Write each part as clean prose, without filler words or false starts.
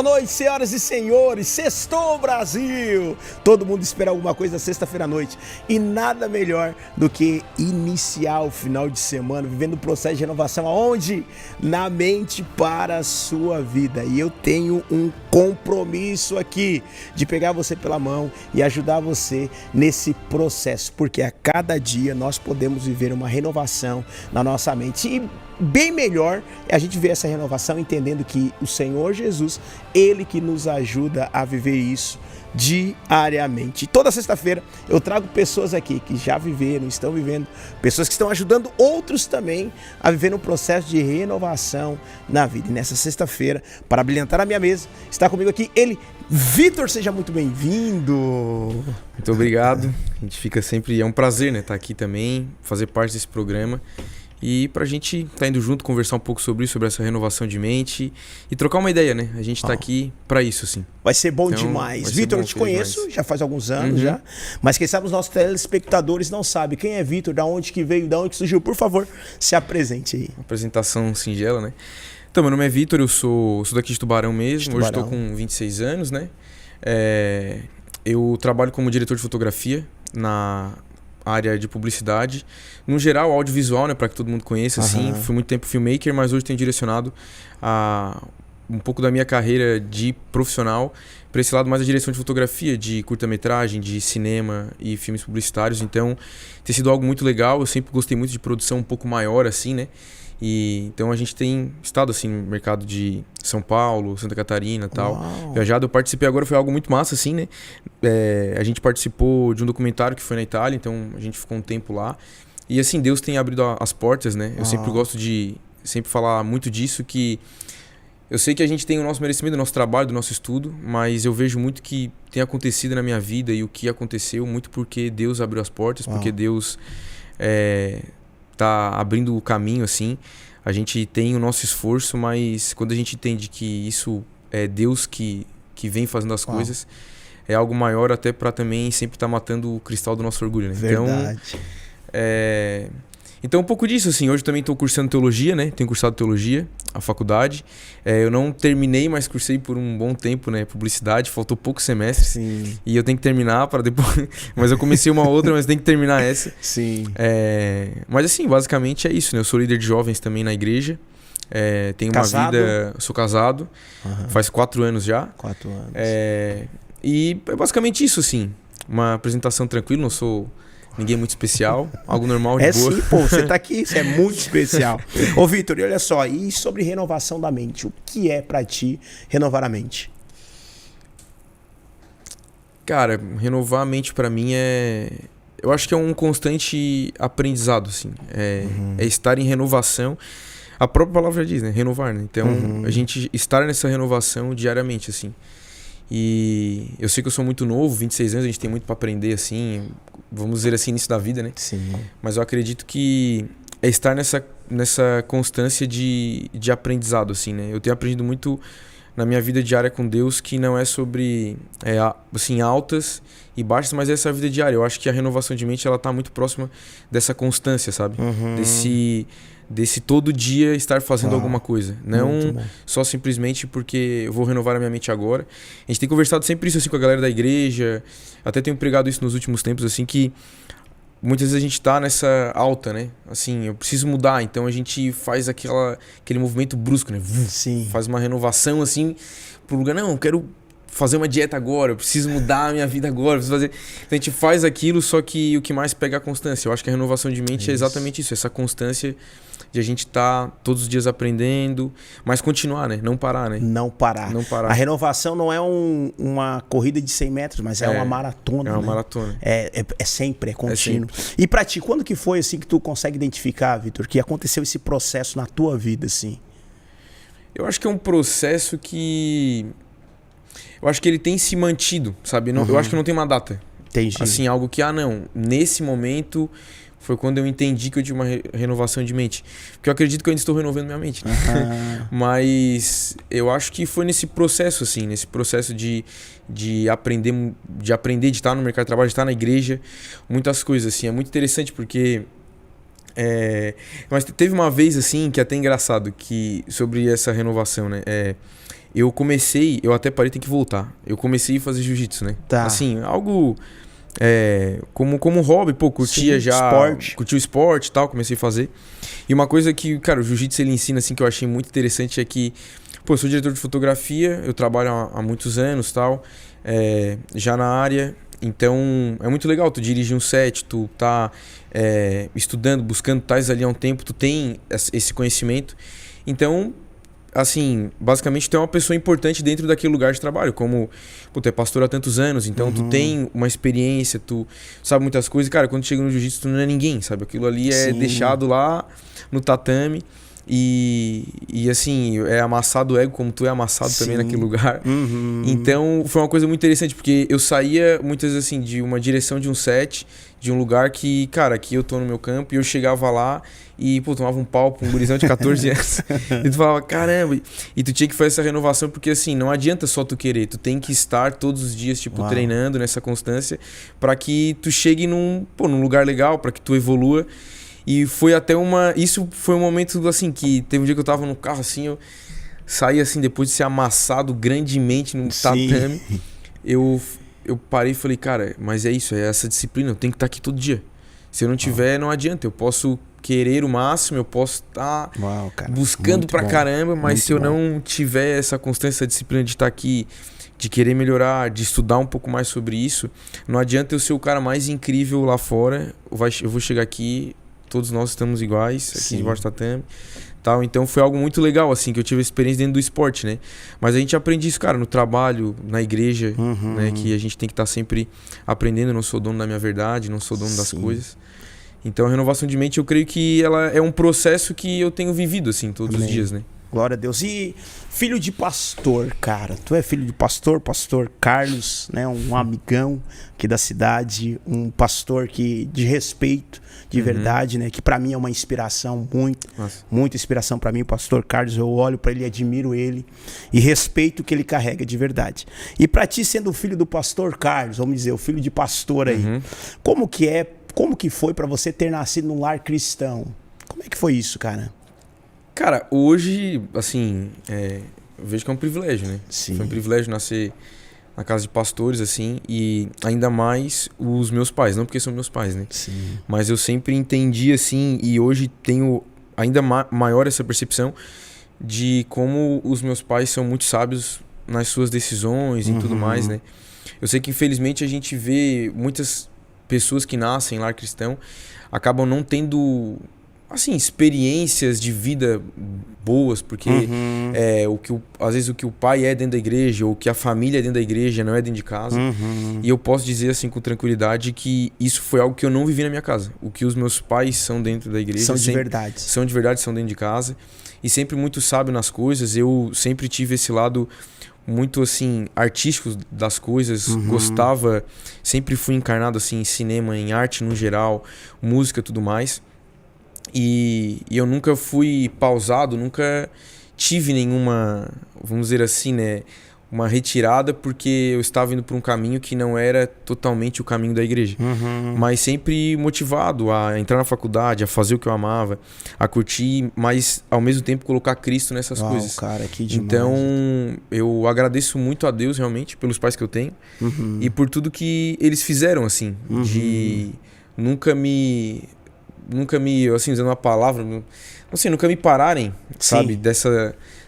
Boa noite, senhoras e senhores. Sextou, Brasil! Todo mundo espera alguma coisa sexta-feira à noite. E nada melhor do que iniciar o final de semana vivendo o processo de renovação aonde? Na mente para a sua vida. E eu tenho um compromisso aqui de pegar você pela mão e ajudar você nesse processo. Porque a cada dia nós podemos viver uma renovação na nossa mente. E bem melhor é a gente ver essa renovação entendendo que o Senhor Jesus, Ele que nos ajuda a viver isso diariamente. Toda sexta-feira eu trago pessoas aqui que já viveram, estão vivendo, pessoas que estão ajudando outros também a viver um processo de renovação na vida. E nessa sexta-feira, para brilhantar a minha mesa, está comigo aqui ele, Vitor, seja muito bem-vindo. Muito obrigado. A gente fica sempre, é um prazer, né, estar aqui também, fazer parte desse programa. E pra gente estar indo junto, conversar um pouco sobre isso, sobre essa renovação de mente e trocar uma ideia, né? A gente tá aqui pra isso, assim. Vai ser bom demais. Vitor, eu te conheço, já faz alguns anos já, mas quem sabe os nossos telespectadores não sabem quem é Vitor, da onde que veio, da onde que surgiu. Por favor, se apresente aí. Uma apresentação singela, né? Então, meu nome é Vitor, eu sou daqui de Tubarão mesmo, hoje estou com 26 anos, né? Eu trabalho como diretor de fotografia na área de publicidade, no geral audiovisual, né, para que todo mundo conheça, assim. Fui muito tempo filmmaker, mas hoje tenho direcionado um pouco da minha carreira de profissional para esse lado mais da direção de fotografia, de curta-metragem, de cinema e filmes publicitários. Então, tem sido algo muito legal. Eu sempre gostei muito de produção um pouco maior, assim, né? E então a gente tem estado assim no mercado de São Paulo, Santa Catarina e tal. Viajado, eu participei agora, foi algo muito massa, assim, né? A gente participou de um documentário que foi na Itália, então a gente ficou um tempo lá. E assim, Deus tem abrido as portas, né? Eu sempre gosto de sempre falar muito disso, que eu sei que a gente tem o nosso merecimento do nosso trabalho, do nosso estudo, mas eu vejo muito que tem acontecido na minha vida e o que aconteceu muito porque Deus abriu as portas, porque Deus tá abrindo o caminho, assim. A gente tem o nosso esforço, mas quando a gente entende que isso é Deus que vem fazendo as coisas, é algo maior até para também sempre estar matando o cristal do nosso orgulho, né? Verdade. Então um pouco disso, assim. Hoje eu também estou cursando teologia, né? Tenho cursado teologia, a faculdade. Eu não terminei, mas cursei por um bom tempo, né? Publicidade, faltou poucos semestres. Sim. E eu tenho que terminar para depois... Mas eu comecei uma outra, mas tenho que terminar essa. Sim. Mas assim, basicamente é isso, né? Eu sou líder de jovens também na igreja. Tenho Casado? uma vida... Sou casado, faz 4 anos já. 4 anos. E é basicamente isso, assim. Uma apresentação tranquila, não sou... Ninguém muito especial, algo normal de boa. Sim, pô, você tá aqui, isso é muito especial. Ô, Vitor, e olha só, e sobre renovação da mente? O que é pra ti renovar a mente? Cara, renovar a mente pra mim eu acho que é um constante aprendizado, assim. É estar em renovação. A própria palavra diz, né? Renovar, né? Então, a gente estar nessa renovação diariamente, assim. E eu sei que eu sou muito novo, 26 anos, a gente tem muito pra aprender, assim... Vamos dizer assim, início da vida, né? Sim. Mas eu acredito que é estar nessa constância de aprendizado, assim, né? Eu tenho aprendido muito na minha vida diária com Deus, que não é sobre assim, altas e baixas, mas é essa vida diária. Eu acho que a renovação de mente, ela tá muito próxima dessa constância, sabe? Desse todo dia estar fazendo alguma coisa. Não só simplesmente porque eu vou renovar a minha mente agora. A gente tem conversado sempre isso assim com a galera da igreja. Até tenho pregado isso nos últimos tempos, assim, que muitas vezes a gente tá nessa alta, né? Assim, eu preciso mudar. Então a gente faz aquele movimento brusco, né? Sim. Faz uma renovação, assim, pro lugar. Não, eu quero fazer uma dieta agora, eu preciso mudar a minha vida agora, eu preciso fazer... Então a gente faz aquilo, só que o que mais pega é a constância. Eu acho que a renovação de mente é exatamente isso, essa constância de a gente estar todos os dias aprendendo, mas continuar, né? Não parar, né? Não parar. Não parar. A renovação não é uma corrida de 100 metros, mas é uma maratona. É uma né? maratona. É sempre, é contínuo. E pra ti, quando que foi assim que tu consegue identificar, Vitor, que aconteceu esse processo na tua vida, assim? Eu acho que é um processo que... Eu acho que ele tem se mantido, sabe? Eu acho que não tem uma data. Entendi. Assim, algo que, não, nesse momento foi quando eu entendi que eu tinha uma renovação de mente. Porque eu acredito que eu ainda estou renovando minha mente. Mas eu acho que foi nesse processo, assim, nesse processo de aprender, de estar no mercado de trabalho, de estar na igreja, muitas coisas, assim. É muito interessante porque... Mas teve uma vez, assim, que é até engraçado, que sobre essa renovação, né? eu até parei, tem que voltar. Eu comecei a fazer jiu-jitsu, né? Tá. Assim, algo como hobby, pô, curtia. Sim, já. Esporte. Curti o esporte e tal, comecei a fazer. E uma coisa que, cara, o jiu-jitsu ele ensina, assim, que eu achei muito interessante é que, pô, eu sou diretor de fotografia, eu trabalho há muitos anos e tal, já na área. Então, é muito legal tu dirigir um set, tu tá estudando, buscando, tais ali há um tempo, tu tem esse conhecimento. Então, assim, basicamente tu é uma pessoa importante dentro daquele lugar de trabalho, como tu é pastor há tantos anos, então tu tem uma experiência, tu sabe muitas coisas. Cara, quando chega no jiu-jitsu tu não é ninguém, sabe? Aquilo ali é deixado lá no tatame e assim, é amassado o ego como tu é amassado também naquele lugar. Então foi uma coisa muito interessante, porque eu saía muitas vezes assim de uma direção de um set, de um lugar que, cara, aqui eu tô no meu campo, e eu chegava lá e, pô, tomava um pau pra um gurizão de 14 anos. E tu falava, caramba, e tu tinha que fazer essa renovação, porque assim, não adianta só tu querer, tu tem que estar todos os dias, tipo, treinando nessa constância, pra que tu chegue num lugar legal, pra que tu evolua. E foi até isso foi um momento, assim, que teve um dia que eu tava no carro, assim, eu saí, assim, depois de ser amassado grandemente no tatame, eu parei e falei, cara, mas é isso, é essa disciplina, eu tenho que estar aqui todo dia. Se eu não tiver, não adianta. Eu posso querer o máximo, eu posso estar buscando pra caramba, mas se eu não tiver essa constância, essa disciplina de estar aqui, de querer melhorar, de estudar um pouco mais sobre isso, não adianta eu ser o cara mais incrível lá fora. Eu vou chegar aqui, todos nós estamos iguais, aqui debaixo do tatame. Tal. Então foi algo muito legal, assim, que eu tive experiência dentro do esporte, né? Mas a gente aprende isso, cara, no trabalho, na igreja, né? Que a gente tem que estar sempre aprendendo. Eu não sou dono da minha verdade, não sou dono das coisas. Então a renovação de mente, eu creio que ela é um processo que eu tenho vivido, assim, todos os dias, né? Glória a Deus. E filho de pastor, cara. Tu é filho de pastor Carlos, né? Um amigão aqui da cidade, um pastor de respeito, de verdade, né? Que pra mim é uma inspiração, muita inspiração pra mim, o pastor Carlos. Eu olho pra ele, admiro ele e respeito o que ele carrega de verdade. E pra ti, sendo o filho do pastor Carlos, vamos dizer, o filho de pastor aí, como que foi pra você ter nascido num lar cristão? Como é que foi isso, cara? Cara, hoje, assim, eu vejo que é um privilégio, né? Sim. Foi um privilégio nascer na casa de pastores, assim, e ainda mais os meus pais, não porque são meus pais, né? Sim. Mas eu sempre entendi, assim, e hoje tenho ainda maior essa percepção de como os meus pais são muito sábios nas suas decisões e tudo mais, né? Eu sei que, infelizmente, a gente vê muitas pessoas que nascem em lar cristão acabam não tendo, assim, experiências de vida boas, porque às vezes o que o pai é dentro da igreja, ou o que a família é dentro da igreja, não é dentro de casa. E eu posso dizer, assim, com tranquilidade, que isso foi algo que eu não vivi na minha casa. O que os meus pais são dentro da igreja... São de verdade. São de verdade, são dentro de casa. E sempre muito sábio nas coisas. Eu sempre tive esse lado muito, assim, artístico das coisas. Gostava, sempre fui encarnado, assim, em cinema, em arte no geral, música e tudo mais. E eu nunca fui pausado, nunca tive nenhuma, vamos dizer assim, né, uma retirada, porque eu estava indo por um caminho que não era totalmente o caminho da igreja. Mas sempre motivado a entrar na faculdade, a fazer o que eu amava, a curtir, mas ao mesmo tempo colocar Cristo nessas coisas. Cara, que demais. Então eu agradeço muito a Deus realmente pelos pais que eu tenho e por tudo que eles fizeram, assim, de nunca me, assim, usando uma palavra, não sei, nunca me pararem, sabe,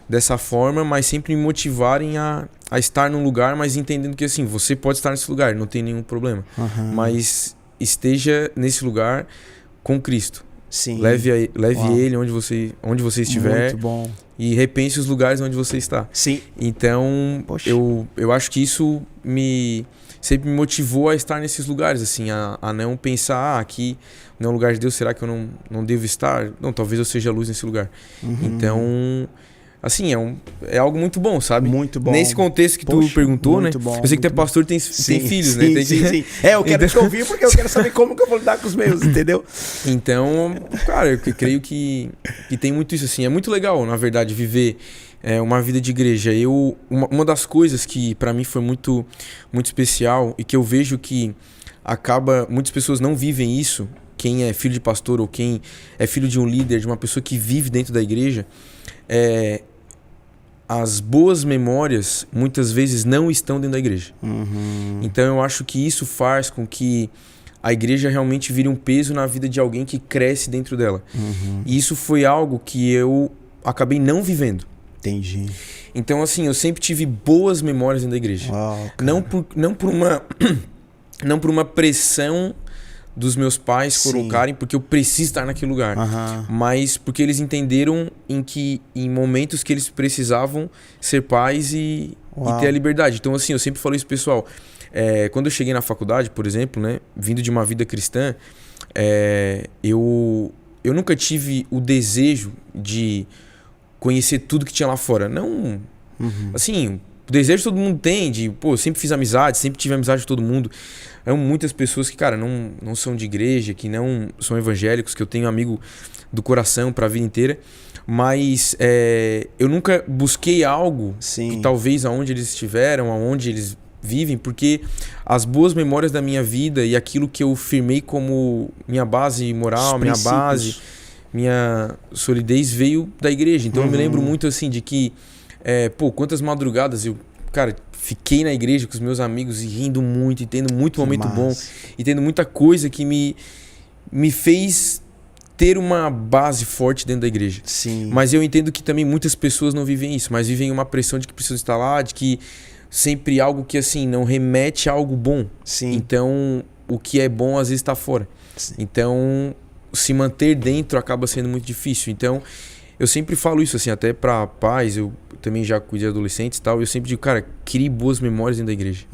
dessa forma, mas sempre me motivarem a estar num lugar, mas entendendo que, assim, você pode estar nesse lugar, não tem nenhum problema, mas esteja nesse lugar com Cristo. Sim. Leve ele onde você estiver. Muito bom. E repense os lugares onde você está. Sim. Então, eu acho que isso sempre me motivou a estar nesses lugares, assim, a não pensar, aqui não é um lugar de Deus, será que eu não devo estar? Não, talvez eu seja luz nesse lugar. Então, assim, é algo muito bom, sabe? Muito bom. Nesse contexto que tu perguntou, né? Bom, eu sei que tu é pastor e tem filhos, né? Sim. Eu quero te ouvir porque eu quero saber como que eu vou lidar com os meus, entendeu? Então, cara, eu creio que tem muito isso, assim. É muito legal, na verdade, viver uma vida de igreja. Uma das coisas que pra mim foi muito, muito especial e que eu vejo que muitas pessoas não vivem isso, quem é filho de pastor ou quem é filho de um líder, de uma pessoa que vive dentro da igreja, as boas memórias muitas vezes não estão dentro da igreja. Então eu acho que isso faz com que a igreja realmente vire um peso na vida de alguém que cresce dentro dela. E isso foi algo que eu acabei não vivendo. Entendi. Então, assim, eu sempre tive boas memórias dentro da igreja. Uau, Não por uma pressão dos meus pais colocarem, porque eu preciso estar naquele lugar. Mas porque eles entenderam em momentos que eles precisavam ser pais e ter a liberdade. Então, assim, eu sempre falo isso, pessoal. Quando eu cheguei na faculdade, por exemplo, né, vindo de uma vida cristã, eu nunca tive o desejo de conhecer tudo que tinha lá fora. Não, assim, o desejo todo mundo tem de, pô, eu sempre fiz amizade, sempre tive amizade de todo mundo. Muitas pessoas que, cara, não são de igreja, que não são evangélicos, que eu tenho amigo do coração pra vida inteira. Mas eu nunca busquei algo que talvez aonde eles estiveram, aonde eles vivem, porque as boas memórias da minha vida e aquilo que eu firmei como minha base moral, minha base, minha solidez veio da igreja. Então eu me lembro muito assim de que, quantas madrugadas eu, cara, fiquei na igreja com os meus amigos e rindo muito, e tendo muito momento bom, e tendo muita coisa que me fez ter uma base forte dentro da igreja. Mas eu entendo que também muitas pessoas não vivem isso, mas vivem uma pressão de que precisam estar lá, de que sempre algo que assim não remete a algo bom. Então o que é bom às vezes está fora. Então se manter dentro acaba sendo muito difícil. Então eu sempre falo isso assim, até para pais, eu também já cuidei de adolescentes e tal, eu sempre digo, cara, crie boas memórias dentro da igreja.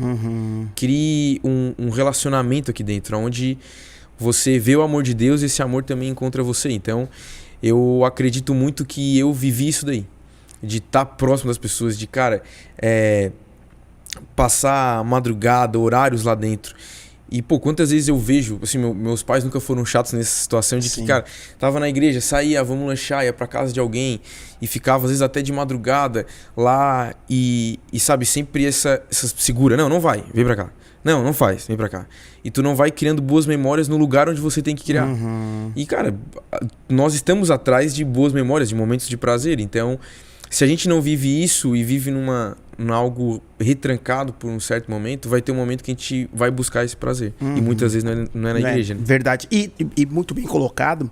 Crie um relacionamento aqui dentro, onde você vê o amor de Deus e esse amor também encontra você. Então eu acredito muito que eu vivi isso daí, de estar próximo das pessoas, de, cara, passar madrugada, horários lá dentro. E, pô, quantas vezes eu vejo, assim, meus pais nunca foram chatos nessa situação de que, cara, tava na igreja, saía, vamos lanchar, ia pra casa de alguém e ficava, às vezes, até de madrugada lá e sabe, sempre essa segura, não vai, vem pra cá. Não faz, vem pra cá. E tu não vai criando boas memórias no lugar onde você tem que criar. E, cara, nós estamos atrás de boas memórias, de momentos de prazer. Então, se a gente não vive isso e vive num algo retrancado por um certo momento, vai ter um momento que a gente vai buscar esse prazer. E muitas vezes não é na igreja. Né? Verdade. E muito bem colocado.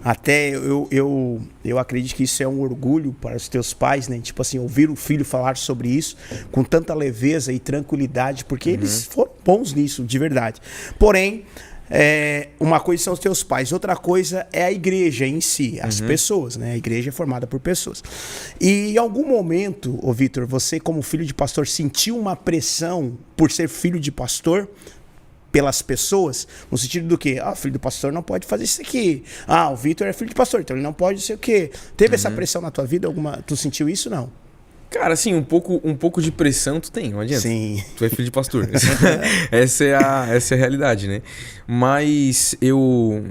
Até eu acredito que isso é um orgulho para os teus pais, né? Tipo assim, ouvir o filho falar sobre isso com tanta leveza e tranquilidade, porque eles foram bons nisso, de verdade. Porém, uma coisa são os teus pais, outra coisa é a igreja em si, as pessoas, né? A igreja é formada por pessoas. E em algum momento, ô Vitor, você como filho de pastor sentiu uma pressão por ser filho de pastor pelas pessoas? No sentido do quê? Filho do pastor não pode fazer isso aqui. O Vitor é filho de pastor, então ele não pode ser o quê? Teve essa pressão na tua vida? Tu sentiu isso, não? Cara, assim, um pouco de pressão tu tem, não adianta. Sim. Tu é filho de pastor. Essa é a realidade, né? Mas eu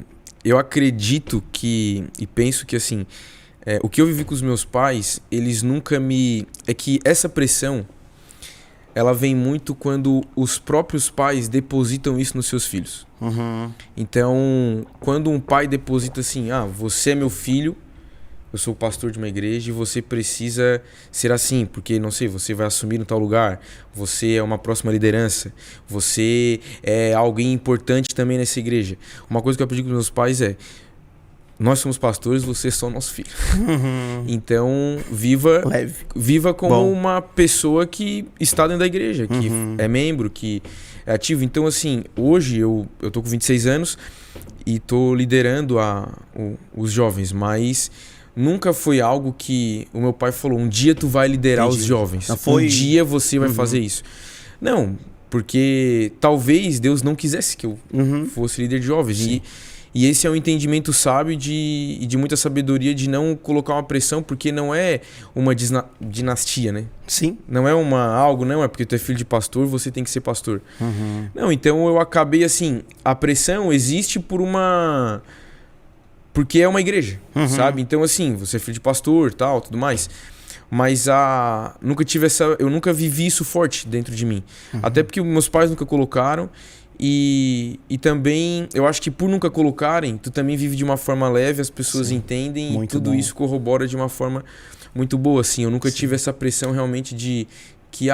acredito que, e penso que, assim, o que eu vivi com os meus pais, eles nunca é que essa pressão, ela vem muito quando os próprios pais depositam isso nos seus filhos. Então, quando um pai deposita assim, você é meu filho, eu sou o pastor de uma igreja e você precisa ser assim, porque, não sei, você vai assumir no tal lugar, você é uma próxima liderança, você é alguém importante também nessa igreja. Uma coisa que eu aprendi com meus pais nós somos pastores, vocês são nosso filho. Então, viva como uma pessoa que está dentro da igreja, que é membro, que é ativo. Então, assim, hoje eu tô com 26 anos e tô liderando os jovens, mas nunca foi algo que o meu pai falou, um dia tu vai liderar os jovens. Um dia você vai fazer isso. Não, porque talvez Deus não quisesse que eu fosse líder de jovens. E esse é um entendimento sábio e de muita sabedoria de não colocar uma pressão, porque não é uma dinastia, né? Sim. Não é não é porque tu é filho de pastor, você tem que ser pastor. Não, então eu acabei assim, a pressão existe porque é uma igreja, sabe? Então, assim, você é filho de pastor, tal, tudo mais. Mas eu nunca vivi isso forte dentro de mim. Até porque meus pais nunca colocaram. E também, eu acho que por nunca colocarem, tu também vive de uma forma leve, as pessoas entendem. Muito e tudo bom. Isso corrobora de uma forma muito boa, assim. Eu nunca tive essa pressão realmente de que,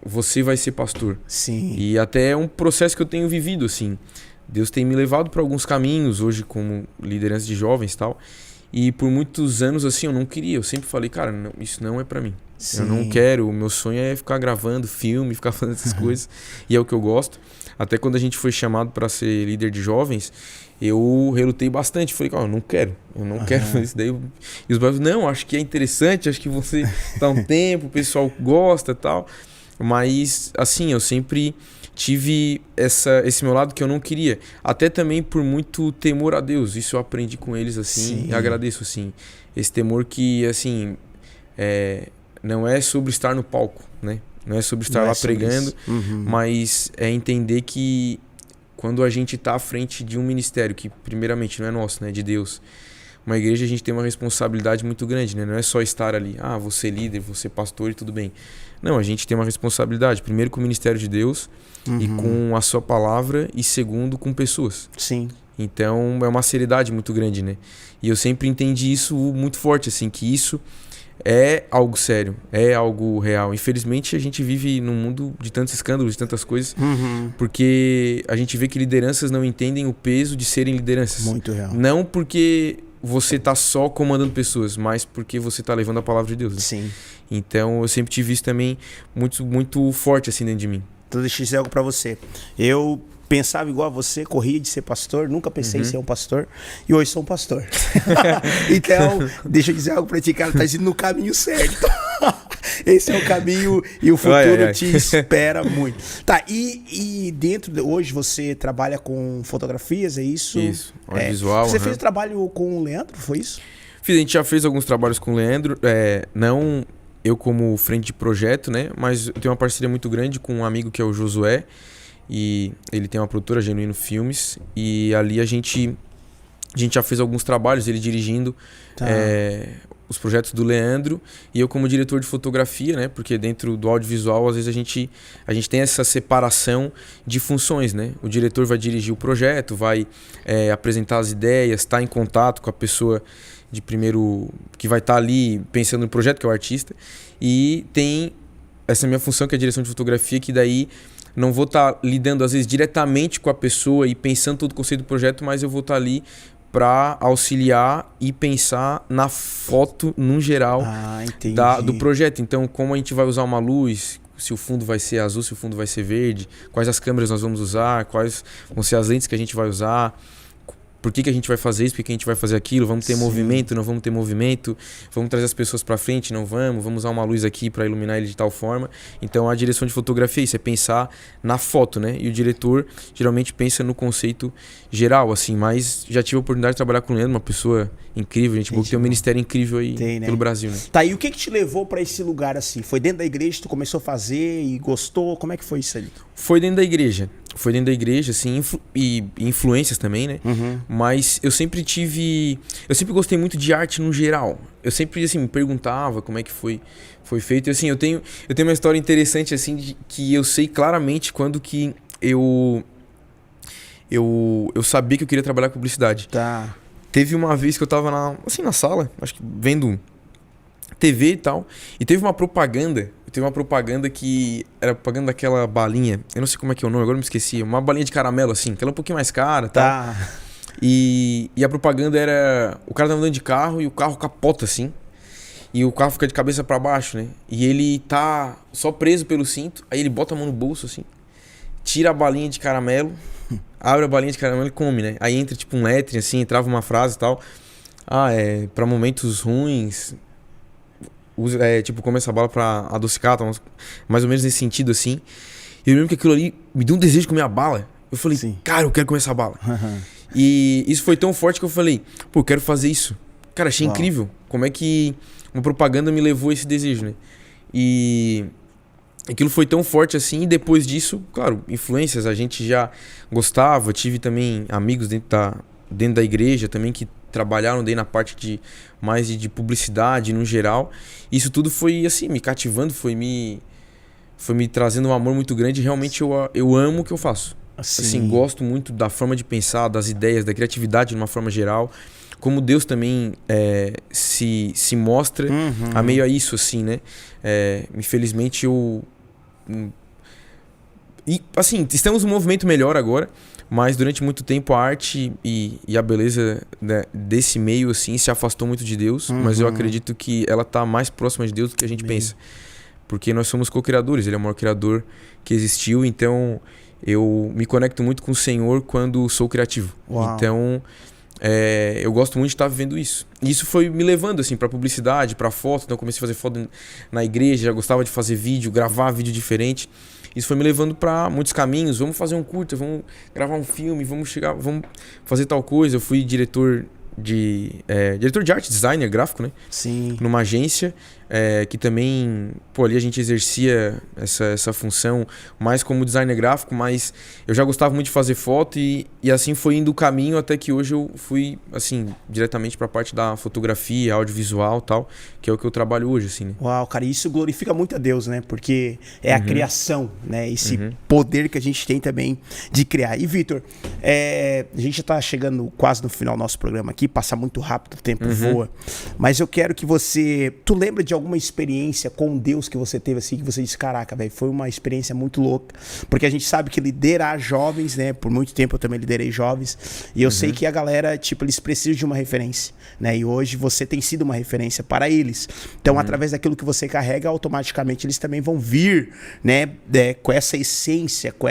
você vai ser pastor. Sim. E até é um processo que eu tenho vivido, assim. Deus tem me levado para alguns caminhos, hoje como liderança de jovens e tal. E por muitos anos, assim, eu não queria. Eu sempre falei, cara, não, isso não é para mim. Sim. Eu não quero. O meu sonho é ficar gravando filme, ficar fazendo essas coisas. E é o que eu gosto. Até quando a gente foi chamado para ser líder de jovens, eu relutei bastante. Falei, cara, eu não quero fazer isso daí. E os brothers, não, acho que é interessante, acho que você tá um tempo, o pessoal gosta e tal. Mas, assim, eu sempre tive esse meu lado que eu não queria. Até também por muito temor a Deus. Isso eu aprendi com eles, assim, e agradeço, assim. Esse temor que, assim, não é sobre estar no palco, né? Não é sobre estar lá pregando, mas é entender que quando a gente está à frente de um ministério, que primeiramente não é nosso, né? De Deus. Uma igreja, a gente tem uma responsabilidade muito grande, né? Não é só estar ali, vou ser líder, vou ser pastor e tudo bem. Não, a gente tem uma responsabilidade, primeiro com o ministério de Deus e com a sua palavra, e segundo com pessoas. Sim. Então é uma seriedade muito grande, né? E eu sempre entendi isso muito forte, assim, que isso é algo sério, é algo real. Infelizmente a gente vive num mundo de tantos escândalos, de tantas coisas, porque a gente vê que lideranças não entendem o peso de serem lideranças. Muito real. Não porque você tá só comandando pessoas, mas porque você tá levando a palavra de Deus, né? Sim. Então eu sempre tive isso também muito, muito forte assim dentro de mim. Então deixa eu dizer algo pra você. Eu pensava igual a você, corria de ser pastor, nunca pensei em ser um pastor, e hoje sou um pastor. Então, deixa eu dizer algo pra ti, cara, tá indo no caminho certo. Esse é o caminho e o futuro te espera muito. Tá, e dentro hoje você trabalha com fotografias, é isso? Isso, audiovisual. Você fez trabalho com o Leandro, foi isso? A gente já fez alguns trabalhos com o Leandro, não eu como frente de projeto, né? Mas eu tenho uma parceria muito grande com um amigo que é o Josué, e ele tem uma produtora, Genuíno Filmes, e ali a gente já fez alguns trabalhos, ele dirigindo os projetos do Leandro e eu como diretor de fotografia, né? Porque dentro do audiovisual, às vezes a gente tem essa separação de funções, né? O diretor vai dirigir o projeto, vai apresentar as ideias, estar em contato com a pessoa de primeiro que vai estar ali pensando no projeto, que é o artista, e tem essa minha função, que é a direção de fotografia, que daí não vou estar lidando às vezes diretamente com a pessoa e pensando todo o conceito do projeto, mas eu vou estar ali para auxiliar e pensar na foto no geral do projeto. Então, como a gente vai usar uma luz, se o fundo vai ser azul, se o fundo vai ser verde, quais as câmeras nós vamos usar, quais vão ser as lentes que a gente vai usar, por que a gente vai fazer isso, por que a gente vai fazer aquilo, vamos ter movimento, não vamos ter movimento, vamos trazer as pessoas para frente, não vamos usar uma luz aqui para iluminar ele de tal forma. Então a direção de fotografia é isso, é pensar na foto, né? E o diretor geralmente pensa no conceito geral, assim, mas já tive a oportunidade de trabalhar com o Leandro, uma pessoa incrível, gente boa, que tem um ministério incrível aí pelo Brasil, né? Tá, e o que te levou para esse lugar assim? Foi dentro da igreja, tu começou a fazer e gostou? Como é que foi isso ali? Foi dentro da igreja, assim, e influências também, né? Mas eu sempre gostei muito de arte no geral. Eu sempre, assim, me perguntava como é que foi feito. E, assim, eu tenho uma história interessante, assim, que eu sei claramente quando que eu sabia que eu queria trabalhar com publicidade. Tá. Teve uma vez que eu tava na sala, acho que vendo TV e tal, e teve uma propaganda. Teve uma propaganda que era propaganda daquela balinha, eu não sei como é que é o nome, agora eu me esqueci, uma balinha de caramelo assim, que ela é um pouquinho mais cara e tal. E a propaganda era, o cara tá andando de carro e o carro capota assim, e o carro fica de cabeça pra baixo, né? E ele tá só preso pelo cinto, aí ele bota a mão no bolso assim, tira a balinha de caramelo, abre a balinha de caramelo e come, né? Aí entra tipo um lettering assim, entrava uma frase e tal, pra momentos ruins, tipo, come essa bala pra adocicar, tá, mais ou menos nesse sentido assim. E eu lembro que aquilo ali me deu um desejo de comer a bala. Eu falei, cara, eu quero comer essa bala. E isso foi tão forte que eu falei, pô, eu quero fazer isso. Cara, achei incrível como é que uma propaganda me levou a esse desejo, né? E aquilo foi tão forte assim, e depois disso, claro, influências, a gente já gostava, tive também amigos dentro da igreja também que trabalharam daí na parte mais de publicidade no geral. Isso tudo foi assim, me cativando, foi me trazendo um amor muito grande. Realmente eu amo o que eu faço. Assim, gosto muito da forma de pensar, das ideias, da criatividade de uma forma geral. como Deus também se mostra a meio a isso, assim, né? Infelizmente E, assim, estamos num movimento melhor agora, mas durante muito tempo a arte e a beleza, né, desse meio, assim, se afastou muito de Deus. Mas eu acredito que ela tá mais próxima de Deus do que a gente pensa. Porque nós somos co-criadores, ele é o maior criador que existiu, então eu me conecto muito com o Senhor quando sou criativo. Uau. Então eu gosto muito de estar vivendo isso. E isso foi me levando assim para publicidade, para foto. Então eu comecei a fazer foto na igreja, já gostava de fazer vídeo, gravar vídeo diferente. Isso foi me levando para muitos caminhos. Vamos fazer um curta, vamos gravar um filme, vamos fazer tal coisa. Eu fui diretor de arte, designer gráfico, né? Sim. Numa agência que também, ali a gente exercia essa função mais como designer gráfico, mas eu já gostava muito de fazer foto e assim foi indo o caminho até que hoje eu fui, assim, diretamente para a parte da fotografia, audiovisual e tal, que é o que eu trabalho hoje, assim, né? Uau, cara, isso glorifica muito a Deus, né? Porque é a criação, né? Esse poder que a gente tem também de criar. E, Vitor, a gente já tá chegando quase no final do nosso programa aqui, passa muito rápido, o tempo voa, mas eu quero que tu lembra de alguma experiência com Deus que você teve assim, que você disse, caraca, velho, foi uma experiência muito louca, porque a gente sabe que liderar jovens, né, por muito tempo eu também liderei jovens, e eu sei que a galera, tipo, eles precisam de uma referência, né, e hoje você tem sido uma referência para eles, então através daquilo que você carrega, automaticamente eles também vão vir, né, com essa essência, com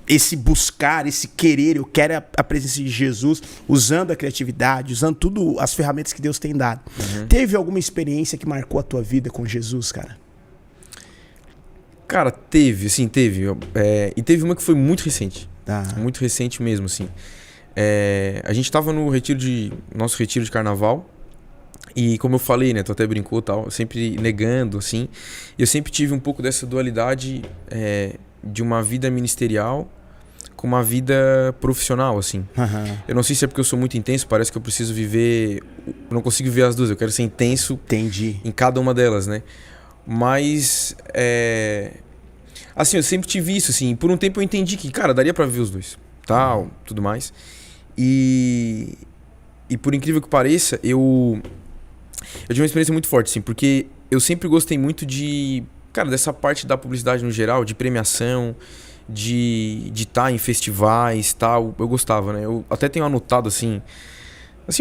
esse buscar, esse querer, eu quero a presença de Jesus, usando a criatividade, usando tudo, as ferramentas que Deus tem dado. Teve alguma experiência que marcou a tua vida com Jesus, cara? Cara, teve. E teve uma que foi muito recente. Muito recente mesmo, assim. A gente tava no nosso retiro de carnaval. E como eu falei, né? Tu até brincou e tal. Sempre negando, assim. Eu sempre tive um pouco dessa dualidade de uma vida ministerial com uma vida profissional, assim. Eu não sei se é porque eu sou muito intenso, parece que eu preciso viver... Eu não consigo viver as duas, eu quero ser intenso em cada uma delas, né? Mas, assim, eu sempre tive isso, assim. Por um tempo eu entendi que, cara, daria pra viver os dois, tal, tudo mais. E por incrível que pareça, eu tive uma experiência muito forte, assim, porque eu sempre gostei muito dessa parte da publicidade no geral, de premiação, de estar em festivais, tal, eu gostava, né? Eu até tenho anotado, assim,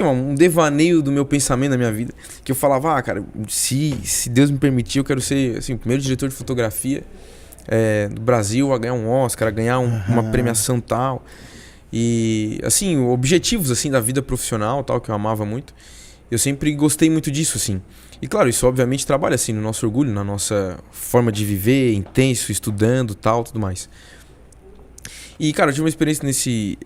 um devaneio do meu pensamento na minha vida, que eu falava, cara, se Deus me permitir, eu quero ser, assim, o primeiro diretor de fotografia do Brasil a ganhar um Oscar, a ganhar uma premiação tal. E, assim, objetivos, assim, da vida profissional, tal, que eu amava muito. Eu sempre gostei muito disso, assim. E, claro, isso obviamente trabalha, assim, no nosso orgulho, na nossa forma de viver, intenso, estudando, tal, tudo mais. E, cara, eu tive uma experiência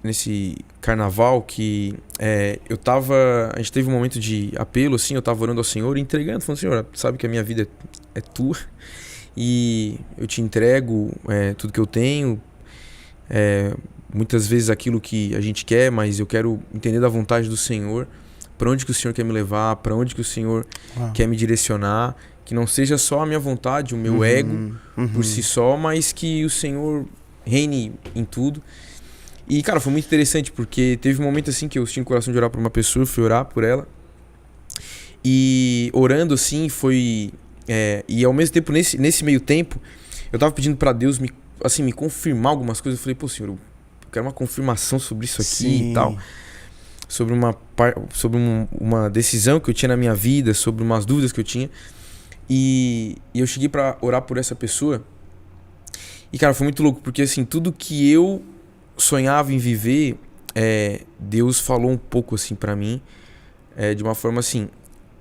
nesse carnaval que a gente teve um momento de apelo, assim, eu tava orando ao Senhor e entregando, falando, Senhor, sabe que a minha vida é tua e eu te entrego tudo que eu tenho, muitas vezes aquilo que a gente quer, mas eu quero entender da vontade do Senhor, para onde que o Senhor quer me levar, para onde que o Senhor quer me direcionar, que não seja só a minha vontade, o meu ego por si só, mas que o Senhor reine em tudo. E, cara, foi muito interessante, porque teve um momento assim que eu tinha o coração de orar por uma pessoa, eu fui orar por ela. E orando assim, e ao mesmo tempo, nesse meio tempo, eu tava pedindo pra Deus me confirmar algumas coisas. Eu falei, pô, Senhor, eu quero uma confirmação sobre isso aqui e tal. Sobre uma decisão que eu tinha na minha vida, sobre umas dúvidas que eu tinha. E eu cheguei pra orar por essa pessoa. E, cara, foi muito louco, porque, assim, tudo que eu sonhava em viver, Deus falou um pouco, assim, pra mim, de uma forma, assim,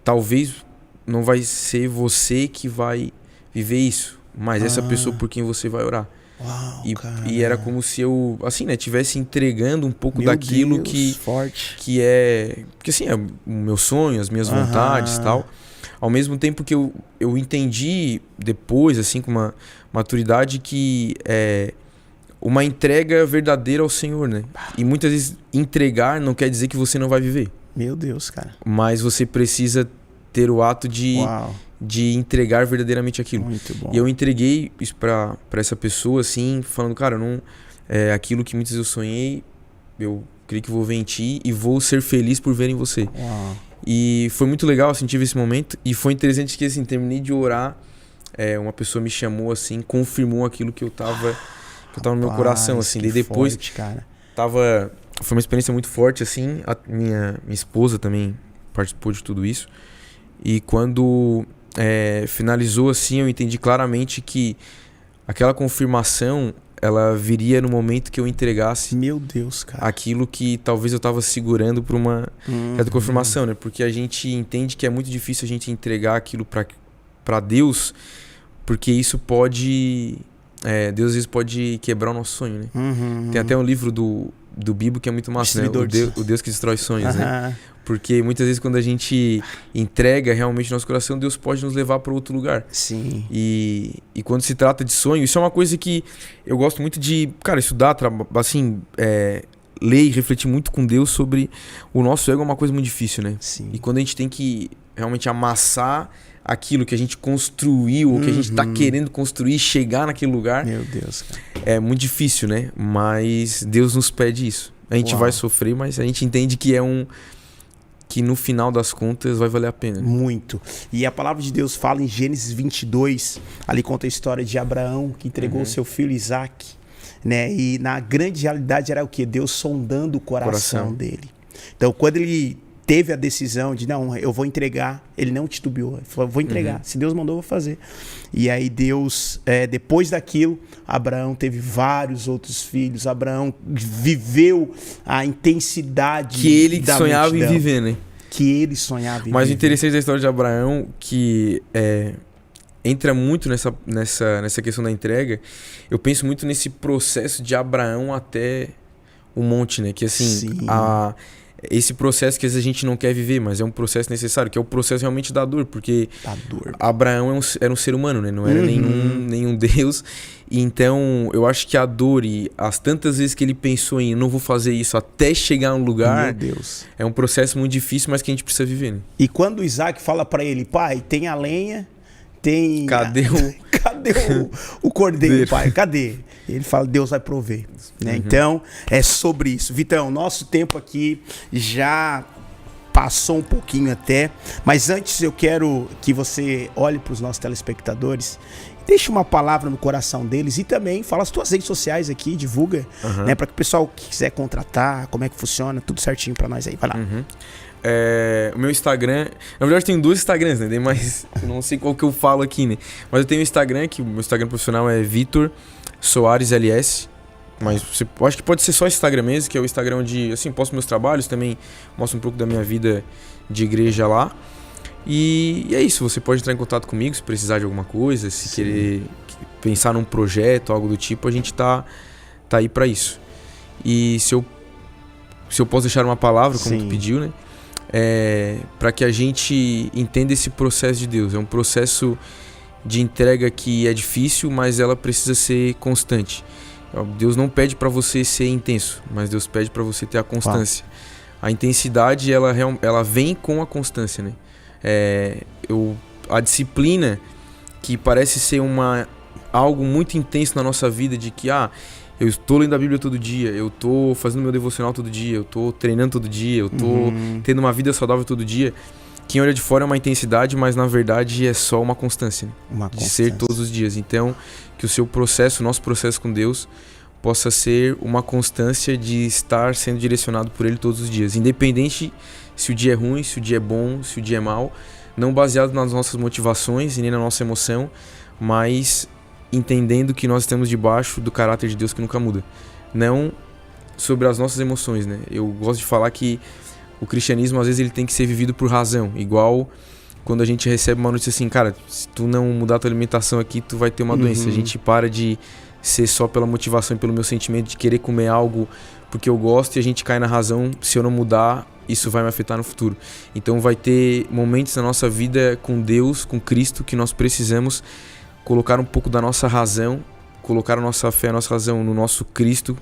talvez não vai ser você que vai viver isso, mas essa pessoa por quem você vai orar. Uau, e era como se eu, assim, né, tivesse entregando um pouco daquilo forte. Que é... Porque, assim, é o meu sonho, as minhas vontades e tal. Ao mesmo tempo que eu entendi depois, assim, com uma maturidade, que é uma entrega verdadeira ao Senhor, né? E muitas vezes entregar não quer dizer que você não vai viver. Meu Deus, cara. Mas você precisa ter o ato de entregar verdadeiramente aquilo. Muito bom. E eu entreguei isso pra essa pessoa, assim, falando, cara, não, aquilo que muitas vezes eu sonhei, eu creio que vou ver em ti e vou ser feliz por ver em você. Uau. E foi muito legal, assim, tive esse momento. E foi interessante que, assim, terminei de orar, uma pessoa me chamou, assim, confirmou aquilo que eu tava no meu coração, assim. Daí depois, forte, cara. Foi uma experiência muito forte, assim. A minha esposa também participou de tudo isso. E quando finalizou, assim, eu entendi claramente que aquela confirmação, ela viria no momento que eu entregasse, meu Deus, cara, aquilo que talvez eu estava segurando por uma certa confirmação, né? Porque a gente entende que é muito difícil a gente entregar aquilo para Deus, porque isso pode... Deus às vezes pode quebrar o nosso sonho, né? Tem até um livro do Bibo que é muito massa, né? O Deus que destrói sonhos, né? Porque muitas vezes quando a gente entrega realmente nosso coração, Deus pode nos levar para outro lugar. Sim. E quando se trata de sonho, isso é uma coisa que eu gosto muito de, cara, estudar, assim, ler e refletir muito com Deus sobre o nosso ego é uma coisa muito difícil, né? Sim. E quando a gente tem que realmente amassar aquilo que a gente construiu, ou que a gente tá querendo construir, chegar naquele lugar. Meu Deus, cara. É muito difícil, né? Mas Deus nos pede isso. A gente vai sofrer, mas a gente entende que que no final das contas vai valer a pena. Muito. E a palavra de Deus fala em Gênesis 22, ali conta a história de Abraão, que entregou o seu filho Isaac, né? E na grande realidade era o quê? Deus sondando o coração dele. Então, quando ele teve a decisão de, não, eu vou entregar, ele não titubeou, ele falou, vou entregar, se Deus mandou, eu vou fazer. E aí Deus, depois daquilo, Abraão teve vários outros filhos, Abraão viveu a intensidade que ele da sonhava multidão, em viver, né? Que ele sonhava em Mas viver. o interessante da história de Abraão, que entra muito nessa questão da entrega, eu penso muito nesse processo de Abraão até o monte, né? Que assim, esse processo que às vezes a gente não quer viver, mas é um processo necessário, que é o processo realmente da dor, porque Abraão era um ser humano, né? Não era nenhum Deus. E então, eu acho que a dor e as tantas vezes que ele pensou em não vou fazer isso até chegar num lugar, meu Deus, é um processo muito difícil, mas que a gente precisa viver, né? E quando Isaac fala pra ele, pai, tem a lenha, tem... Cadê o cordeiro, pai? Cadê? Ele fala, Deus vai prover. Né? Então, é sobre isso. Vitão, nosso tempo aqui já passou um pouquinho até, mas antes eu quero que você olhe para os nossos telespectadores, deixe uma palavra no coração deles e também fala as tuas redes sociais aqui, divulga, né, para que o pessoal que quiser contratar, como é que funciona, tudo certinho para nós aí. Vai lá. O meu Instagram, na verdade eu tenho 2 Instagrams, né? Mas eu não sei qual que eu falo aqui, né? Mas eu tenho um Instagram, que o meu Instagram profissional é Vitor Soares LS. Mas eu acho que pode ser só Instagram mesmo, que é o Instagram onde, assim, posto meus trabalhos, também mostro um pouco da minha vida de igreja lá. E é isso, você pode entrar em contato comigo se precisar de alguma coisa, se querer pensar num projeto, algo do tipo, a gente tá aí pra isso. E se eu posso deixar uma palavra, como tu pediu, né? Para que a gente entenda esse processo de Deus. É um processo de entrega que é difícil, mas ela precisa ser constante. Deus não pede para você ser intenso, mas Deus pede para você ter a constância. A intensidade ela vem com a constância, né? A disciplina, que parece ser algo muito intenso na nossa vida, de que eu estou lendo a Bíblia todo dia, eu estou fazendo meu devocional todo dia, eu estou treinando todo dia, eu estou tendo uma vida saudável todo dia. Quem olha de fora é uma intensidade, mas na verdade é só uma constância, né? De ser todos os dias. Então, que o nosso processo com Deus, possa ser uma constância de estar sendo direcionado por Ele todos os dias. Independente se o dia é ruim, se o dia é bom, se o dia é mau. Não baseado nas nossas motivações e nem na nossa emoção, mas entendendo que nós estamos debaixo do caráter de Deus que nunca muda. Não sobre as nossas emoções, né? Eu gosto de falar que o cristianismo, às vezes, ele tem que ser vivido por razão. Igual quando a gente recebe uma notícia assim, cara, se tu não mudar a tua alimentação aqui, tu vai ter uma doença. A gente para de ser só pela motivação e pelo meu sentimento de querer comer algo porque eu gosto, e a gente cai na razão, se eu não mudar, isso vai me afetar no futuro. Então vai ter momentos na nossa vida com Deus, com Cristo, que nós precisamos colocar um pouco da nossa razão, colocar a nossa fé, a nossa razão no nosso Cristo,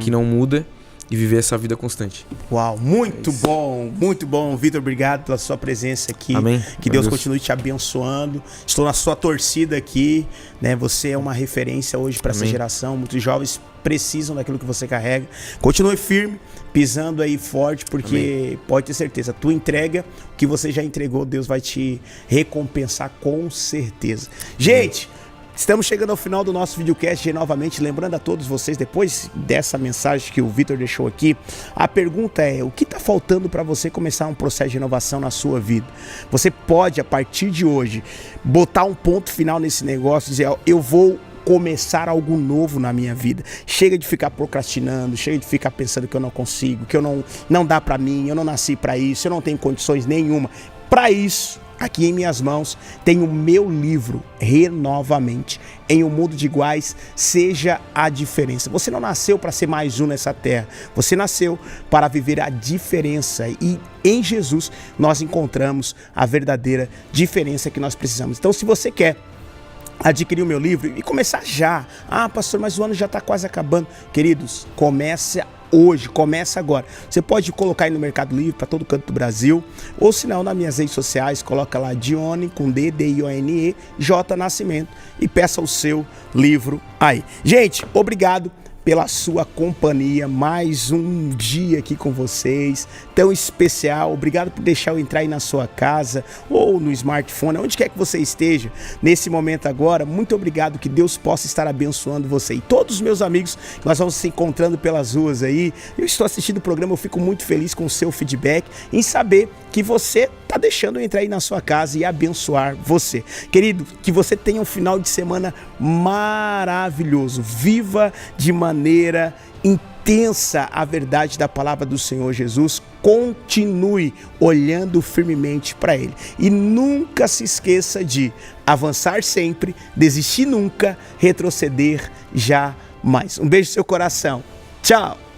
que não muda, e viver essa vida constante. Uau, muito bom, Vitor, obrigado pela sua presença aqui. Amém. Que Deus continue te abençoando. Estou na sua torcida aqui, né? Você é uma referência hoje para essa geração. Muitos jovens precisam daquilo que você carrega. Continue firme, pisando aí forte, porque pode ter certeza, tua entrega, o que você já entregou, Deus vai te recompensar com certeza. Gente, estamos chegando ao final do nosso videocast e novamente lembrando a todos vocês, depois dessa mensagem que o Vitor deixou aqui, a pergunta é: o que está faltando para você começar um processo de inovação na sua vida? Você pode, a partir de hoje, botar um ponto final nesse negócio e dizer: eu vou começar algo novo na minha vida. Chega de ficar procrastinando, chega de ficar pensando que eu não consigo, que eu não dá para mim, eu não nasci para isso, eu não tenho condições nenhuma. Para isso, aqui em minhas mãos tem o meu livro, Renovamente. Em um mundo de iguais, seja a diferença. Você não nasceu para ser mais um nessa terra. Você nasceu para viver a diferença. E em Jesus nós encontramos a verdadeira diferença que nós precisamos. Então, se você quer adquirir o meu livro e começar já. Ah, pastor, mas o ano já está quase acabando. Queridos, comece hoje, começa agora. Você pode colocar aí no Mercado Livre para todo canto do Brasil, ou se não, nas minhas redes sociais, coloca lá Dione, com D, D-I-O-N-E, J Nascimento, e peça o seu livro aí. Gente, obrigado pela sua companhia, mais um dia aqui com vocês, tão especial. Obrigado por deixar eu entrar aí na sua casa ou no smartphone, onde quer que você esteja nesse momento agora. Muito obrigado, que Deus possa estar abençoando você e todos os meus amigos. Nós vamos se encontrando pelas ruas aí. Eu estou assistindo o programa, eu fico muito feliz com o seu feedback, em saber que você está deixando eu entrar aí na sua casa e abençoar você. Querido, que você tenha um final de semana maravilhoso. Viva de maneira intensa a verdade da palavra do Senhor Jesus. Continue olhando firmemente para Ele. E nunca se esqueça de avançar sempre, desistir nunca, retroceder jamais. Um beijo no seu coração. Tchau!